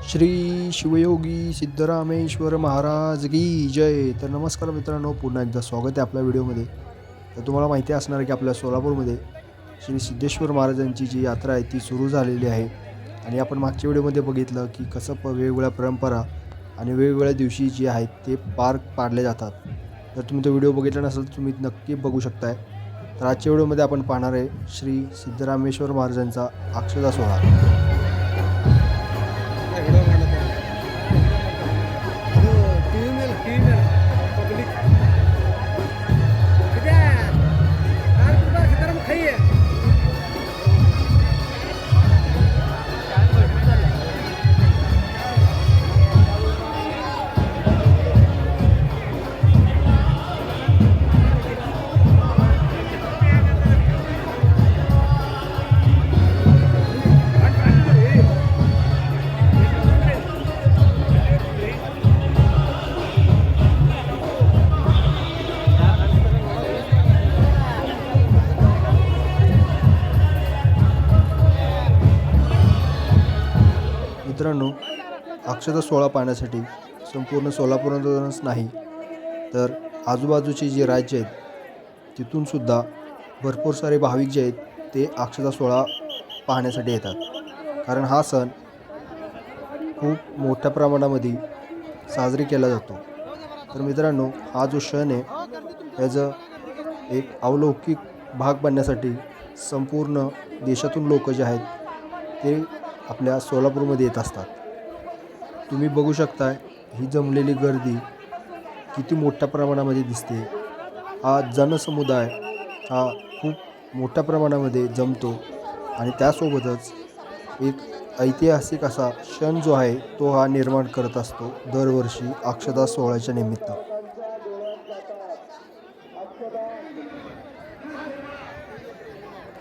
श्री शिवयोगी सिद्धरामेश्वर महाराज की जय. तर नमस्कार मित्रांनो, पुन्हा एकदा स्वागत आहे आपल्या व्हिडिओमध्ये. तर तुम्हाला माहिती असणार की आपल्या सोलापूरमध्ये श्री सिद्धेश्वर महाराजांची जी यात्रा आहे ती सुरू झालेली आहे. आणि आपण मागच्या व्हिडिओमध्ये बघितलं की कसं वेगवेगळ्या परंपरा आणि वेगवेगळ्या दिवशी जे आहेत ते पार पाडले जातात. जर तुम्ही तो व्हिडिओ बघितला नसेल तर तुम्ही नक्की बघू शकताय. तर आजच्या व्हिडिओमध्ये आपण पाहणार आहे श्री सिद्धरामेश्वर महाराजांचा अक्षता सोहळा. मित्रांनो, अक्षता सोहळा पाहण्यासाठी संपूर्ण सोलापूरमधूनच नाही तर आजूबाजूचे जे राज्य आहेत तिथूनसुद्धा भरपूर सारे भाविक जे आहेत ते अक्षता सोहळा पाहण्यासाठी येतात. कारण हा सण खूप मोठ्या प्रमाणामध्ये साजरी केला जातो. तर मित्रांनो, हा जो क्षण आहे त्याचं एक अलौकिक भाग बनण्यासाठी संपूर्ण देशातून लोक जे आहेत ते आपल्या सोलापूरमध्ये येत असतात. तुम्ही बघू शकता ही जमलेली गर्दी किती मोठ्या प्रमाणामध्ये दिसते. हा जनसमुदाय हा खूप मोठ्या प्रमाणामध्ये जमतो आणि त्यासोबतच एक ऐतिहासिक असा क्षण जो आहे तो हा निर्माण करत असतो दरवर्षी अक्षता सोहळ्याच्या निमित्त.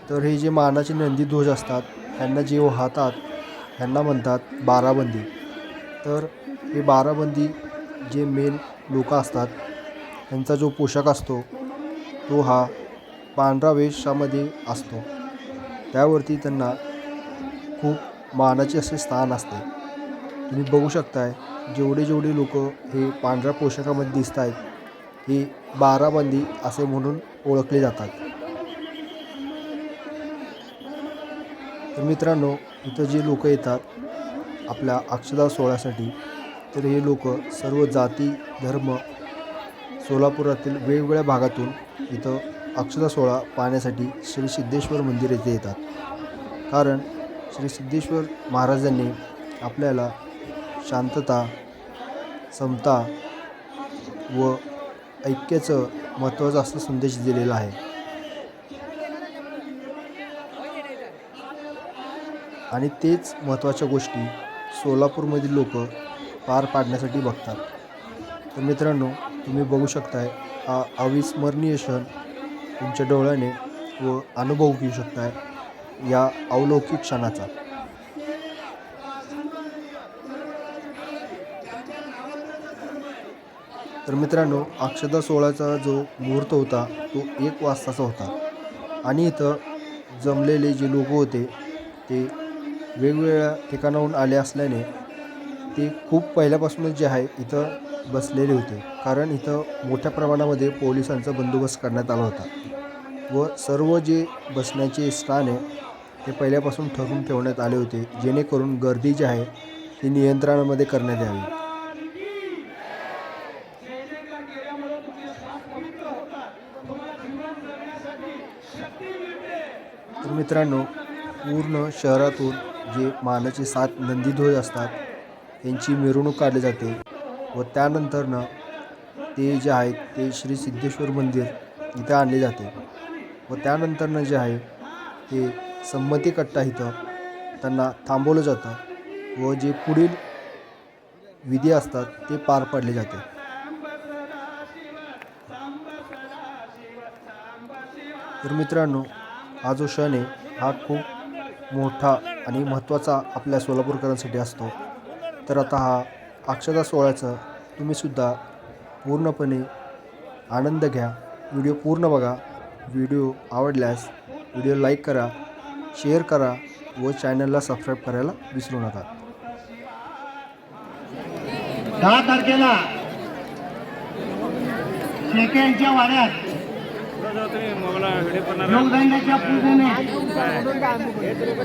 तर हे जे मानाचे नंदी ध्वज असतात ह्यांना जे वाहतात ह्यांना म्हणतात बाराबंदी. तर हे बाराबंदी जे मेन लोक असतात त्यांचा जो पोशाख असतो तो हा पांढरा वेशामध्ये असतो. त्यावरती त्यांना खूप मानाचे असे स्थान असते. तुम्ही बघू शकताय जेवढे लोक हे पांढऱ्या पोशाखामध्ये दिसत आहेत हे बाराबंदी असे म्हणून ओळखले जातात. तर मित्रांनो, इथं जे लोक येतात आपल्या अक्षता सोहळ्यासाठी तर हे लोक सर्व जाती धर्म सोलापुरातील वेगवेगळ्या भागातून इथं अक्षता सोहळा पाहण्यासाठी श्री सिद्धेश्वर मंदिर येथे येतात. कारण श्री सिद्धेश्वर महाराजांनी आपल्याला शांतता, समता व ऐक्याचं महत्त्वाचा असा संदेश दिलेला आहे. आणि तेच महत्त्वाच्या गोष्टी सोलापूरमधील लोक पार पाडण्यासाठी बघतात. तर मित्रांनो, तुम्ही बघू शकताय हा अविस्मरणीय क्षण तुमच्या डोळ्याने व अनुभव घेऊ शकताय या अलौकिक क्षणाचा. तर मित्रांनो, अक्षता सोहळ्याचा जो मुहूर्त होता तो 1 वाजताचा होता. आणि इथं जमलेले जे लोक होते ते वेगवेगळ्या ठिकाणाहून आले असल्याने ते खूप पहिल्यापासूनच जे आहे इथं बसलेले होते. कारण इथं मोठ्या प्रमाणामध्ये पोलिसांचा बंदोबस्त करण्यात आला होता व सर्व जे बसण्याचे स्थान आहे ते पहिल्यापासून ठरवून ठेवण्यात आले होते जेणेकरून गर्दी जी आहे ती नियंत्रणामध्ये करण्यात यावी. तर मित्रांनो, पूर्ण शहरातून जे मानाचे 7 नंदीध्वज असतात त्यांची मिरवणूक काढली जाते व त्यानंतरनं ते जे आहेत ते श्री सिद्धेश्वर मंदिर इथं आणले जाते व त्यानंतरनं जे आहे ते संमती कट्टा इथं त्यांना थांबवलं जातं व जे पुढील विधी असतात ते पार पाडले जाते. तर मित्रांनो, हा जो क्षण आहे हा खूप मोठा आणि महत्त्वाचा आपल्या सोलापूरकरांसाठी असतो. तर आता हा अक्षता सोहळ्याचा तुम्हीसुद्धा पूर्णपणे आनंद घ्या. व्हिडिओ पूर्ण बघा. व्हिडिओ आवडल्यास व्हिडिओ लाईक करा, शेअर करा व चॅनलला सबस्क्राईब करायला विसरू नका. 10 तारखेला शेक्यांच्या वाड्यात योगदानाच्या पूजेने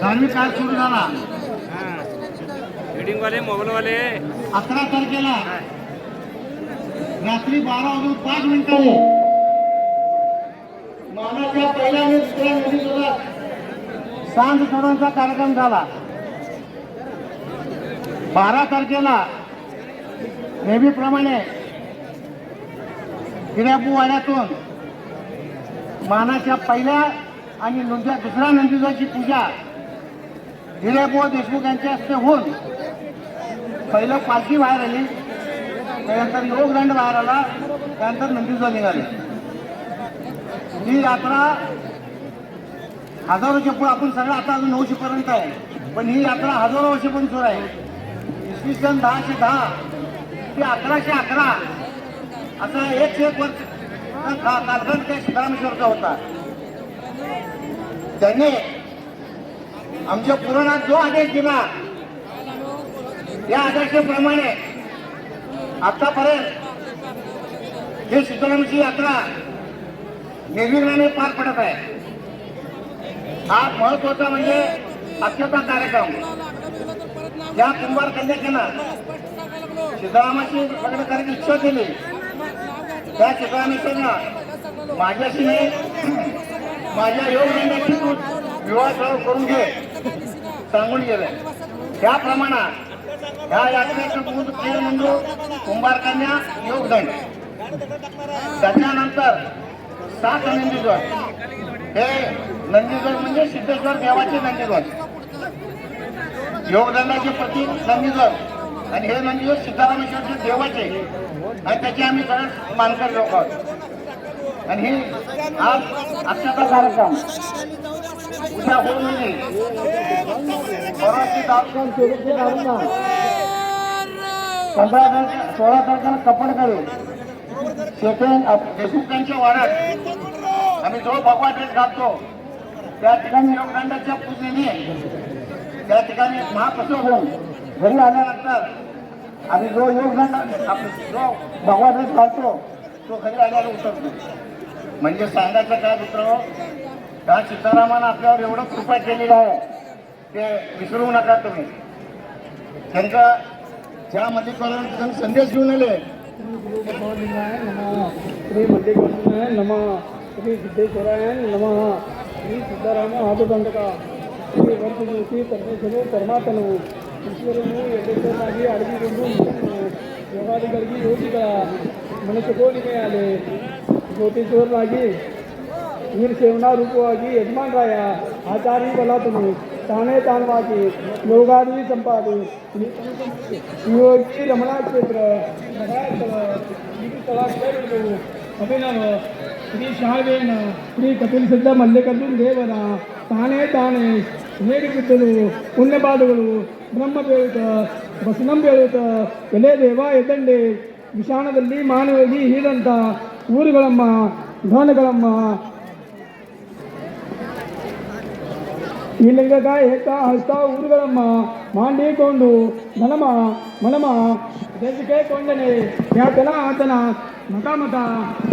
धार्मिक काळ सुरू झाला. 11 तारखेला रात्री 12:05 मानाच्या पहिल्या आणि दुसऱ्या नदीजोगात सांज सोडण्याचा कार्यक्रम झाला. 12 तारखेला नेहमीप्रमाणे हिऱ्यापू वाड्यातून मानाच्या पहिल्या आणि दुसऱ्या नंदीजोगाची पूजा हिऱ्यापू देशमुख यांच्या हस्ते होऊन पहिलं पालखी बाहेर आली, त्यानंतर योगदंड बाहेर आला, त्यानंतर नंदीजोग निघाले. ही यात्रा हजारोच्या पुढे, आपण सगळं आता अजून 900 पर्यंत आहे, पण ही यात्रा हजारो वर्षापर्यंत सुरू आहे. इसवी सन 1010 ते 1111 असा 101 वर्ष कालखंड त्या सिद्धरामेश्वरचा होता. त्यांनी आमच्या पुराणात जो आदेश दिला या आदेशाप्रमाणे आतापर्यंत हे सिद्धरामाची यात्रा निर्विघ्नाने पार पडत आहे. हा महत्वाचा म्हणजे अक्षता कार्यक्रम. या कुंभार कन्याकेनं सिद्धरामाची लग्न करायची इच्छा केली, त्या सिद्धरामेश्वरनं माझ्याशी माझ्या योगदंडाची तू विवाह करून घे सांगून गेले. त्याप्रमाणे ह्या यात्रेचं मूळ खेळ म्हणजे कुंभार कन्या योगदंड. त्याच्यानंतर 7 नंदीध्वज. हे नंदीध्वज म्हणजे सिद्धेश्वर देवाचे नंदीध्वज, योगदंडाचे प्रतीक नंदीध्वज, आणि हे नंदीध्वज सिद्धरामेश्वरचे देवाचे, आणि त्याचे आम्ही सगळे मानकरी लोक आहोत. आणि ही आज अक्षता कार्यक्रम उद्या होऊन म्हणजे परवाची दारूखान शेवटची दारूना 16 तारखेला कपड करून देशमुखांच्या वाड्यात आम्ही जो भगवा ड्रेस घालतो त्या ठिकाणी योगदंडाच्या पूजेने त्या ठिकाणी महाप्रसाद होऊन घरी आल्यानंतर आम्ही जो योगदंड जो भगवा ड्रेस घालतो तो घरी आल्यावर उतरतो. म्हणजे सांगायचं काय मित्र, त्या सीतारामानं आपल्यावर एवढं कृपा केलेलं आहे ते विसरू नका तुम्ही. त्यांचा ज्या मल्लिकार्जुन संदेश घेऊन आले, श्री मल्लिकार्जुनाय नमः, श्री सिद्धेश्वराय नमः, श्री सिद्धाराम आदुदंडका, श्री वर्षज्योति परमेश्वरू परमात्मनु ಈಶ್ವರನು ಯಜ್ಞನಾಗಿ ಅಡಗಿಕೊಂಡು ಯೋಗಾದಿಗಳಿಗೆ ಯೋಗಿಗಳ ಮನಸ್ಸುಗೋಲಿಮೆಯಾಲೆ ಜ್ಯೋತಿಶ್ವರನಾಗಿ ವೀರಶೈವನ ರೂಪವಾಗಿ ಯಜಮಾನರಾಯ ಆಚಾರ್ಯ ಬಲಾತನು ತಾನೇ ತಾನವಾಗಿ ಯೋಗಾದಿ ಸಂಪಾದಿ ಯೋಗಿ ರಮಣಾ ಕ್ಷೇತ್ರ ಸ್ಥಳ ಅಭಿನವ ಶ್ರೀ ಶಾವೇನ ಶ್ರೀ ಕಪಿಲ್ ಸಿದ್ಧ ಮಲ್ಲಿಕಾರ್ಜುನ ದೇವರ ತಾನೇ ತಾನೇ ಹೇಗಿದ್ದರು ಪುಣ್ಯಪಾದಗಳು ಬ್ರಹ್ಮ ಬೇಳುತ್ತ ಬಸನಂ ಬೇಳುತ್ತ ಎಲೆ ದೇವ ಎದಂಡೆ ವಿಷಾಣದಲ್ಲಿ ಮಾನವಾಗಿ ಹೀರಂತ ಊರುಗಳಮ್ಮ ಘನಗಳಮ್ಮ ಈ ಲಿಂಗಕ ಏಕ ಹಸ್ತ ಊರುಗಳಮ್ಮ ಮಾಡಿಕೊಂಡು ಧನಮ ಮನಮ ದೇಶಕ್ಕೆ ಕೊಂಡನೆ ಯಾತನ ಆತನ ಮತ ಮತ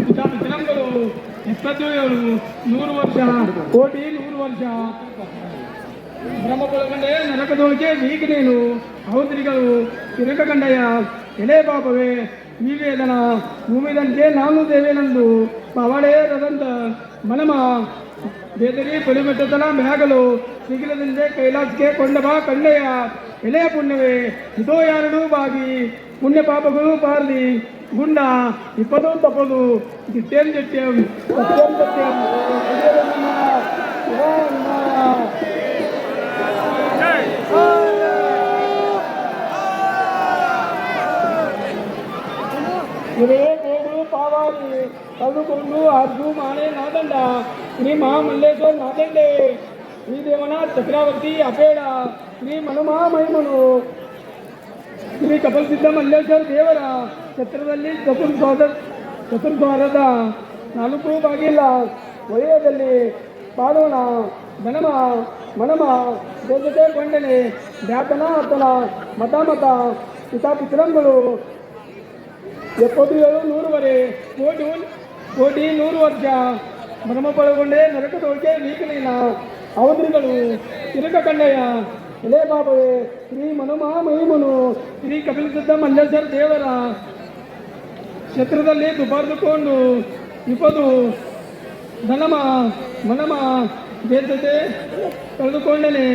ಪಿತಾ ಪಿತರಂಗಳು 77 100 ವರ್ಷ ಕೋಟಿ 100 ವರ್ಷ ಬ್ರಹ್ಮಪುರಗಂಡೆ ನರಕದೊಳಗೆ ಬೀಗನೇನು ಔದ್ರಿಗಳು ತಿರಕಗಂಡಯ್ಯ ಎಲೆ ಪಾಪವೇ ಈ ವೇದನ ಭೂಮಿದಂತೆ ನಾನು ದೇವೇನಂದು ಪವಳೇ ರದಂತ ಮನಮ ಬೇದರಿ ಪುಲಿಮೆಟ್ಟತನ ಮ್ಯಾಗಲು ಸಿಗಿಲದಂತೆ ಕೈಲಾಸಕ್ಕೆ ಕೊಂಡಬಾ ಕಂಡೆಯ ಎಲೆಯ ಪುಣ್ಯವೇ ಇದೋ ಯಾರಡೂ ಬಾಗಿ ಪುಣ್ಯ ಪಾಪಗಳು ಪಾರ್ಲಿ ಗುಂಡ ಇಪ್ಪದು ತಪ್ಪದು ಗಿಟ್ಟೇಂ ಜಟ್ಯಂ ಸತ್ಯಂ ಸತ್ಯಂ ಇವೇ ಗೋಡು ಪಾವಾರಿ ಕಳೆದುಕೊಂಡು ಅರ್ಜು ಮಾಣೆ ನಾದಂಡ ಶ್ರೀ ಮಹಾಮಲ್ಲೇಶ್ವರ ನಾದಂಡೆ ಶ್ರೀ ದೇವನ ಚಕ್ರವರ್ತಿ ಅಪೇಡ ಶ್ರೀ ಮನುಮಾ ಮಹಿಮನು ಶ್ರೀ ಕಪಲ್ಸಿದ್ಧ ಮಲ್ಲೇಶ್ವರ ದೇವರ ಛತ್ರದಲ್ಲಿ ಚತುರ್ದ್ವಾರದ 4 ಬಾಗಿಲ ವಲಯದಲ್ಲಿ ಪಾಡೋಣ ಧನಮ ಮನಮ ದೇಶತೆ ಕೊಂಡನೆ ಧ್ಯಾತನ ಅತನ ಮತ ಮತ ಪಿತಾ ಪಿತರಂಗಳು ಎಪ್ಪತ್ತು ನೂರುವರೆ ಕೋಟಿ 100 ವರ್ಷ ಭ್ರಮ ಪಳಗೊಂಡೆ ನರಕದೊಳಗೆ ವೀಕಲಿನ ಅವಧಿಗಳು ತಿರುಗ ಕಂಡಯ್ಯ ಎಲೆ ಬಾಬುವೆ ಶ್ರೀ ಮಹಿಮನು ಶ್ರೀ ಕಪಿಲಸಿದ್ಧ ಮಲ್ಲೇಶ್ವರ ದೇವರ ಕ್ಷೇತ್ರದಲ್ಲಿ ದುಬಾರ್ದುಕೊಂಡು ವಿಪದು ಧನಮ ಮನಮ ಬೇಸತೆ ಕಳೆದುಕೊಂಡನೆ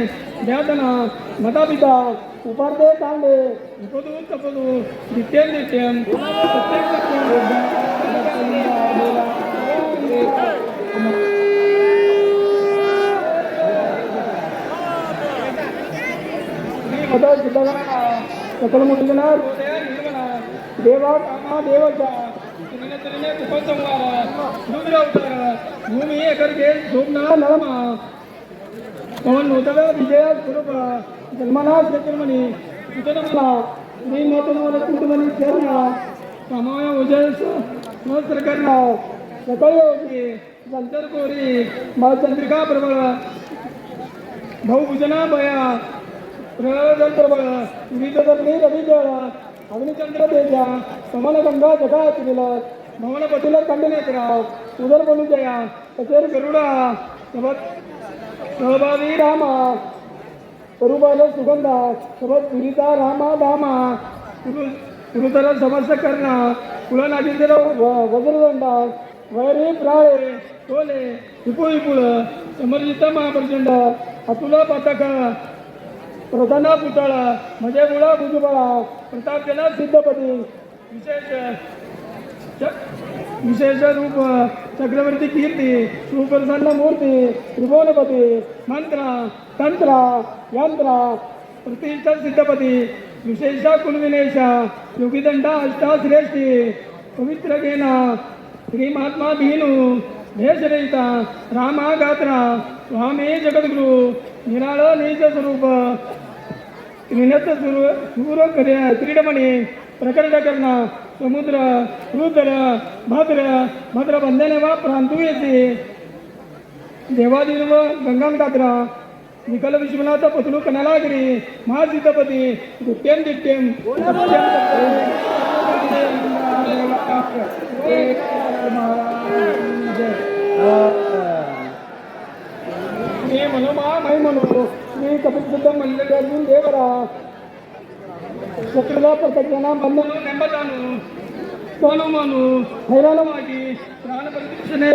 ಬ್ಯಾತನ ಮತಾಪಿತ ಉಪಾರ್ಧೆ ಕಾಂಡೆ ವಿಪದು ತಪ್ಪದು ನಿತ್ಯಂ ನಿತ್ಯಂ ಮತ ಸಿದ್ಧಗಣ ಸಕಲ ಮುಟ್ಟಿಗಣ ದೇವ ಕಾಮ ದೇವಜ ಉಪಸಂಹಾರ ರುದ್ರಾವತಾರ ಭೂಮಿ ಎಕರಿಗೆ ಶೋಭನಾ ನಳಮ ಪವನ್ ನೂತನ ವಿಜಯ ಸ್ವರೂಪ ಜನ್ಮನಾ ಶ್ರೀಮಣಿ ಸುತನಮಲ ಶ್ರೀ ನೂತನ ಕುಟುಂಬನಿ ಸೇರ್ನ ಸಮಯ ಉಜಯಸ ನಮಸ್ಕರಣ ಸಕಲ ಹೋಗಿ ಸಂತರ ಕೋರಿ ಚಂದ್ರಿಕಾ ಪ್ರಬಲ ಬಹುಭುಜನ ಭಯ ಪ್ರಹ್ಲಾದ ಪ್ರಬಲ ವಿವಿಧದಲ್ಲಿ ರವಿಜಯ अग्निचंद्र तेजा समन गंगा जगा तिला भवन पतीला कंडनेत्रा उदर बोलू जया कचेर गरुडा सोबत सहभागी रामा करुबाल सुगंधा सोबत पुरीता रामा धामा गुरुतर समस्त करणा कुळ नागेंद्र वज्रदंडा वैरी प्राळे तोले विपुळ विपुळ समर्जित महाप्रचंड अतुला पताक प्रधाना पुतळा म्हणजे मुळा भुजबळा प्रतापजनक सिद्धपती विशेष रूप चक्रवर्ती कीर्ती सुप्रसन्न मूर्ती त्रिभुवनपती मंत्र तंत्र यंत्र प्रतिष्ठा सिद्धपती विशेष कुलविनेश योगीदंडा अष्टाश्रेष्ठी पवित्र घेना श्री महात्मा भीनु भेषरहिता रामा गात्रा स्वामी जगद्गुरु निराळ निज स्वरूप त्रिनत सूर क्रीडमणी प्रकट करणा समुद्र रुद्र भद्र बंधने वा प्रांतू येते देवादिव गंगाम गात्रा विकल विश्वनाथ पतलू कनलागिरी महासिद्धपती दुट्यम दिट्यम मी मनोमा मही मनो मी कपिलसिद्ध मल्लिकार्जुन देवरा ಶತ್ರುಲ ಪ್ರತ್ಯಕ್ಷನ ಬಂಧನ ನೆಂಬತಾನು ಸೋನುಮಾನು हैराणವಾಗಿ प्राण परिरक्षणे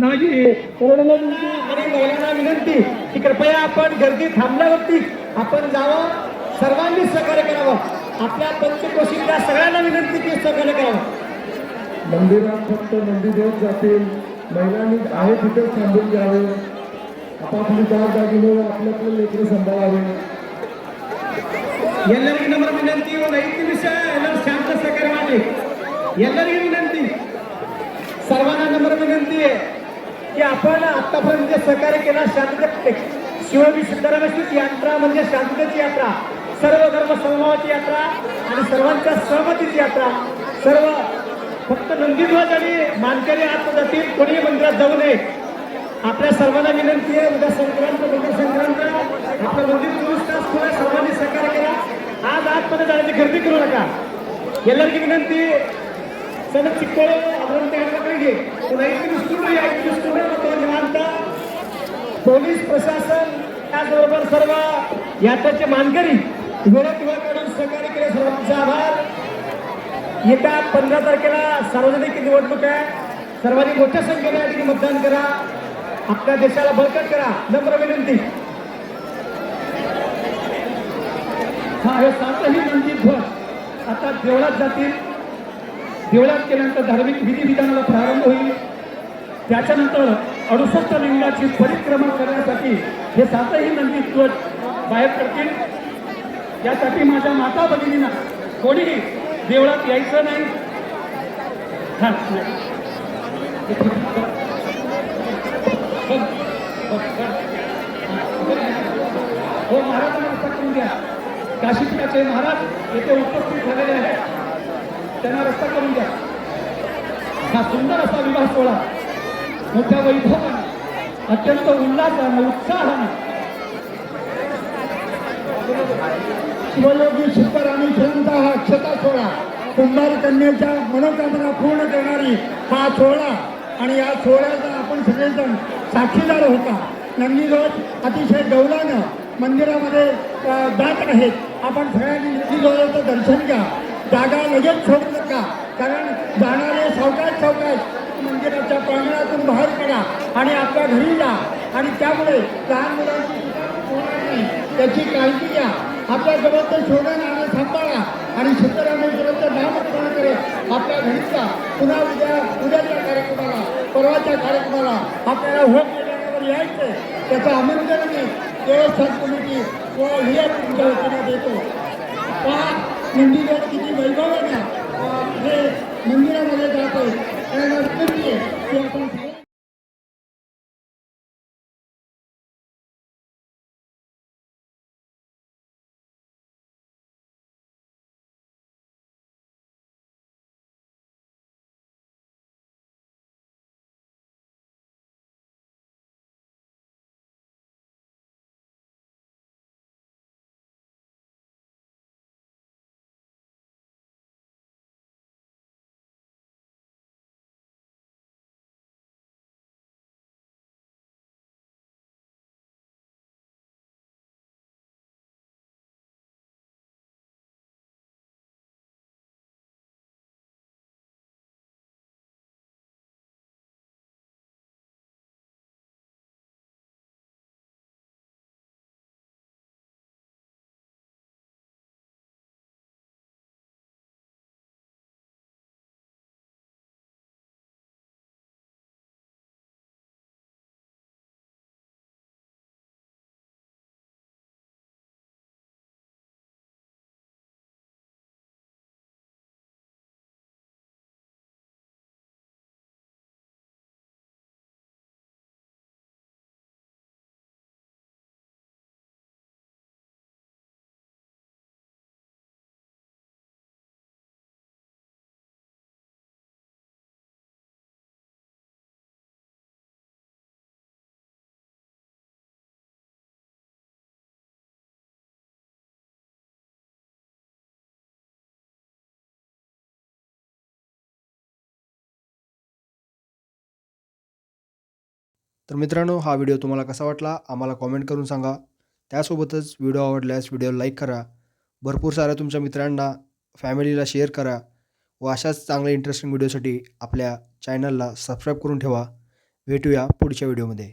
नागी करण्याची आणि महिलांना विनंती की कृपया आपण गर्दी थांबल्यावरती आपण जावं सर्वांनी सहकार्य करावं आपल्या पंचकोशीच्या सगळ्यांना विनंती की सहकार्य करावं मंदिरात फक्त नंदीदेव जातील महिलांनी आहे तिथे थांबून घ्यावे आपापली जबाबदारीने आपल्याकडे लेकरं सांभाळावे ಎಲ್ಲರಿಗೂ ನಮ್ಮ ವಿನಂತಿ ಒಂದು 5 ನಿಮಿಷ ಎಲ್ಲರೂ ಶಾಂತ ಸಹಕಾರ ಮಾಡಿ ಎಲ್ಲರಿಗೂ विनंती सर्वांना नम्र विनंती आहे की आपण आतापर्यंत जे सहकार्य केला शांततेत शिवबी सिद्धरामेश्वर यात्रा म्हणजे शांततेची यात्रा सर्व धर्म समभावाची यात्रा आणि सर्वांच्या सहमतीची यात्रा सर्व फक्त नंदीध्वज आणि मानकरी आत जातील कोणी मंदिरात जाऊ नये आपल्या सर्वांना विनंती आहे उद्या संक्रांत मकर संक्रांत आपलं मंदिर 24 तास खुलं सर्वांनी सहकार्य करा आज आतमध्ये जाण्याची गर्दी करू नका ಎಲ್ಲರಿಗೂ ವಿನಂತಿ ಸಣ್ಣ ಚಿಕ್ಕಳು ಅದರಂತೆ ಮಕ್ಕಳಿಗೆ ಒಂದು 5 ನಿಮಿಷ निवांत पोलीस प्रशासन त्याचबरोबर सर्व यात्रेचे मानकरी वेळेत वेळ काढून सहकार्य केले सर्वांचे आभार येत्या 15 तारखेला सार्वजनिक निवडणूक आहे सर्वांनी मोठ्या संख्येने या ठिकाणी मतदान करा आपल्या देशाला बळकट करा नम्र विनंती हा हे सातही नंदी ध्वज आता देवळात जातील देवळात केल्यानंतर धार्मिक विधिविधानाला प्रारंभ होईल त्याच्यानंतर 68 लिंगाची परिक्रमा करण्यासाठी हे सातही नंदी ध्वज बाहेर पडतील यासाठी माझ्या माता भगिनींना कोणीही देवळात यायचं नाही हो महाराजांना रस्ता करून द्या काशीपीठाचे महाराज येथे उपस्थित झालेले आहेत त्यांना रस्ता करून द्या हा सुंदर असा विवाह सोहळा मोठ्या वैभवाने अत्यंत उल्हासाने उत्साहाने शिवयोगी सिद्धरामेश्वरांचा हा अक्षता सोहळा कुंभार कन्येच्या मनोकामना पूर्ण करणारी हा सोहळा आणि या सोहळ्याचा आपण सगळेजण साक्षीदार होता. नंदीध्वज अतिशय डौलानं मंदिरामध्ये जात आहेत. आपण सगळ्यांनी नंदीध्वजाचं दर्शन घ्या. जागा लगेच सोडू नका, कारण जाणारे सावकाश मंदिराच्या प्रांगणातून बाहेर पडा आणि आपल्या घरी जा. आणि त्यामुळे लहान मुलांची त्याची काळजी घ्या. आपल्या जवळचं सोनं नाणं सांभाळा आणि सिद्धरामेश्वराचं नामस्मरण करत आपल्या घरी जा. पुन्हा उद्याच्या कार्यक्रमाला, परवाच्या कार्यक्रमाला आपल्याला होम मैदानावर यायचं. त्याचं आमंत्रण मी देवस्थान कमिटी व हिया तुमच्या वतीने देतो. त्या नंदीध्वज किती वैभवानं हे मंदिरामध्ये जातो. त्याला विनंती आहे की आपण तर मित्रांनो, हा व्हिडिओ तुम्हाला कसा वाटला आम्हाला कॉमेंट करून सांगा. त्यासोबतच व्हिडिओ आवडल्यास व्हिडिओला लाईक करा. भरपूर साऱ्या तुमच्या मित्रांना, फॅमिलीला शेअर करा व अशाच चांगल्या इंटरेस्टिंग व्हिडिओसाठी आपल्या चॅनलला सबस्क्राईब करून ठेवा. भेटूया पुढच्या व्हिडिओमध्ये.